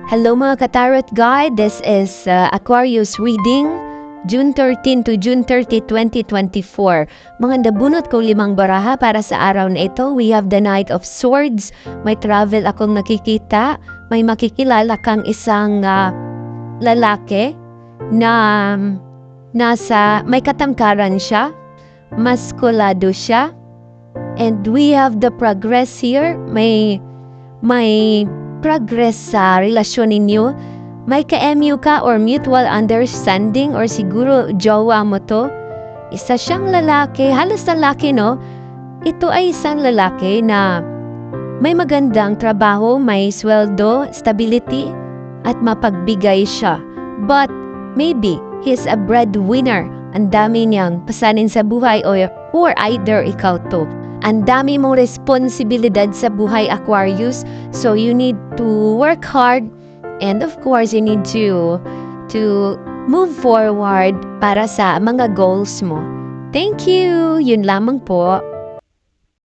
Hello mga ka-tarot guide, this is Aquarius reading, June 13 to June 30, 2024. Mga nabunot ko 5 baraha para sa araw na ito. We have the Knight of Swords, may travel akong nakikita, may makikilala kang isang lalaki na may katangkaran siya, maskulado siya, and we have the progress here, may progress sa relasyon ninyo, may ka-MU ka or mutual understanding or siguro jowa mo to. Isa siyang lalaki, halos lalaki no? Ito ay isang lalaki na may magandang trabaho, may sweldo, stability, at mapagbigay siya. But maybe he's a breadwinner. Ang dami niyang pasanin sa buhay or either ikaw to. Ang dami mong responsibilidad sa buhay, Aquarius. So you need to work hard and of course you need to move forward para sa mga goals mo. Thank you! Yun lamang po.